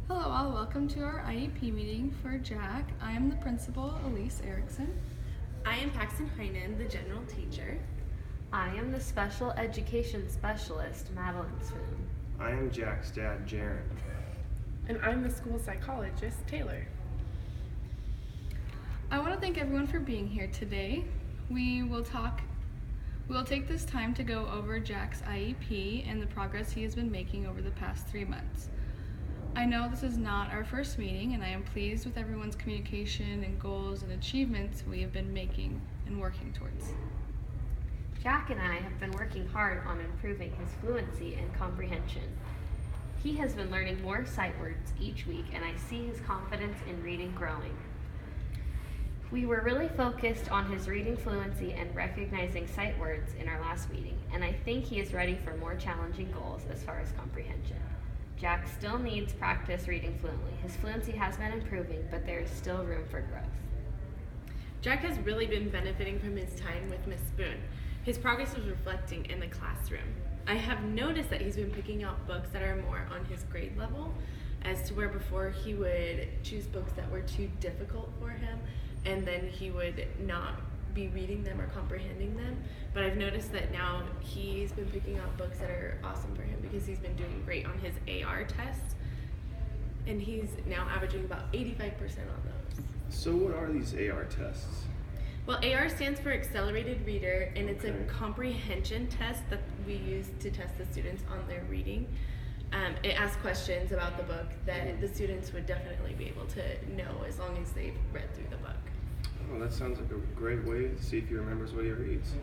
Hello all, welcome to our IEP meeting for Jack. I am the principal, Elise Erickson. I am Paxton Heinen, the general teacher. I am the special education specialist, Madeline Spoon. I am Jack's dad, Jaron. And I'm the school psychologist, Taylor. I want to thank everyone for being here today. We'll take this time to go over Jack's IEP and the progress he has been making over the past 3 months. I know this is not our first meeting, and I am pleased with everyone's communication and goals and achievements we have been making and working towards. Jack and I have been working hard on improving his fluency and comprehension. He has been learning more sight words each week, and I see his confidence in reading growing. We were really focused on his reading fluency and recognizing sight words in our last meeting, and I think he is ready for more challenging goals as far as comprehension. Jack still needs practice reading fluently. His fluency has been improving, but there is still room for growth. Jack has really been benefiting from his time with Miss Spoon. His progress is reflecting in the classroom. I have noticed that he's been picking out books that are more on his grade level, as to where before he would choose books that were too difficult for him, and then he would not be reading them or comprehending them. But I've noticed that now he's been picking out books that are awesome for him because he's been doing great on his AR test, and he's now averaging about 85% on those. So what are these AR tests? Well, AR stands for Accelerated Reader, and it's a comprehension test that we use to test the students on their reading. It asks questions about the book that the students would definitely be able to know as long as they've read through the book. Oh, that sounds like a great way to see if he remembers what he reads.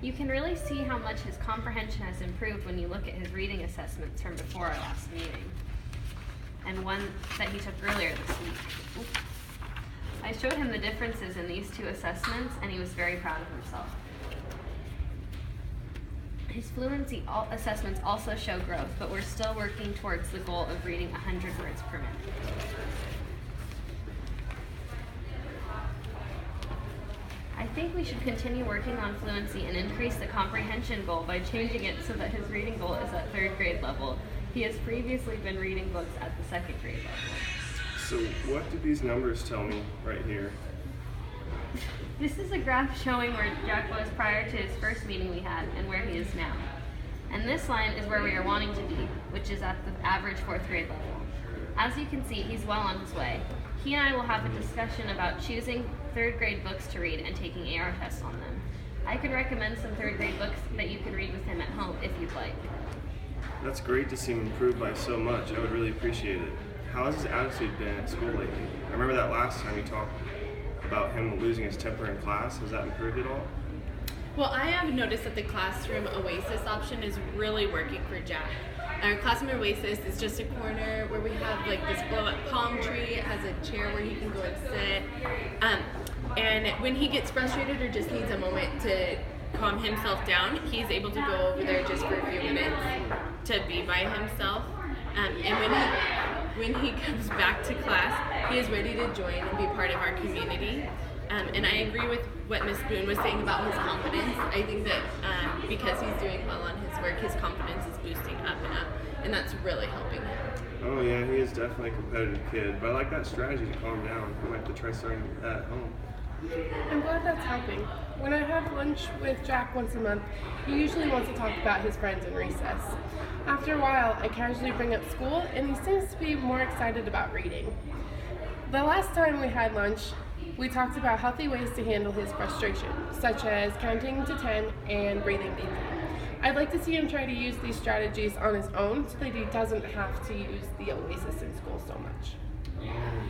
You can really see how much his comprehension has improved when you look at his reading assessments from before our last meeting, and one that he took earlier this week. I showed him the differences in these two assessments, and he was very proud of himself. His fluency assessments also show growth, but we're still working towards the goal of reading 100 words per minute. I think we should continue working on fluency and increase the comprehension goal by changing it so that his reading goal is at 3rd grade level. He has previously been reading books at the 2nd grade level. So what do these numbers tell me right here? This is a graph showing where Jack was prior to his first meeting we had and where he is now. And this line is where we are wanting to be, which is at the average 4th grade level. As you can see, he's well on his way. He and I will have a discussion about choosing 3rd grade books to read and taking AR tests on them. I could recommend some 3rd grade books that you could read with him at home if you'd like. That's great to see him improve by so much. I would really appreciate it. How has his attitude been at school lately? I remember that last time you talked about him losing his temper in class. Has that improved at all? Well, I have noticed that the Classroom Oasis option is really working for Jack. Our Classroom Oasis is just a corner where we have like this blow-up palm tree. It has a chair where he can go and sit. And when he gets frustrated or just needs a moment to calm himself down, he's able to go over there just for a few minutes to be by himself. And when he comes back to class, he is ready to join and be part of our community. And I agree with what Ms. Boone was saying about his confidence. I think that because he's doing well on his work, his confidence is boosting up, and that's really helping him. Oh yeah, he is definitely a competitive kid, but I like that strategy to calm down. I might have to try starting that at home. I'm glad that's helping. When I have lunch with Jack once a month, he usually wants to talk about his friends in recess. After a while, I casually bring up school, and he seems to be more excited about reading. The last time we had lunch, we talked about healthy ways to handle his frustration, such as counting to 10 and breathing deeply. I'd like to see him try to use these strategies on his own so that he doesn't have to use the Oasis in school so much.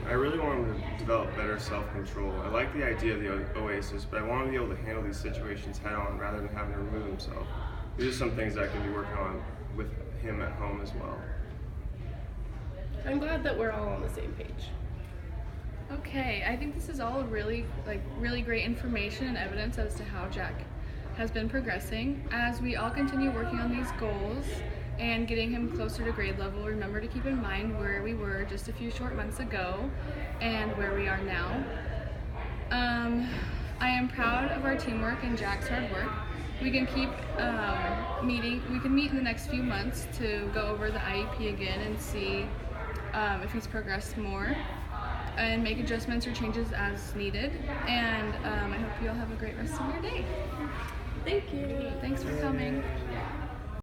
I really want him to develop better self-control. I like the idea of the Oasis, but I want him to be able to handle these situations head-on rather than having to remove himself. These are some things that I can be working on with him at home as well. I'm glad that we're all on the same page. Okay, I think this is all really great information and evidence as to how Jack has been progressing. As we all continue working on these goals and getting him closer to grade level, remember to keep in mind where we were just a few short months ago and where we are now. I am proud of our teamwork and Jack's hard work. We can keep meeting. We can meet in the next few months to go over the IEP again and see if he's progressed more, and make adjustments or changes as needed. And I hope you all have a great rest of your day. Thank you. Thanks for coming.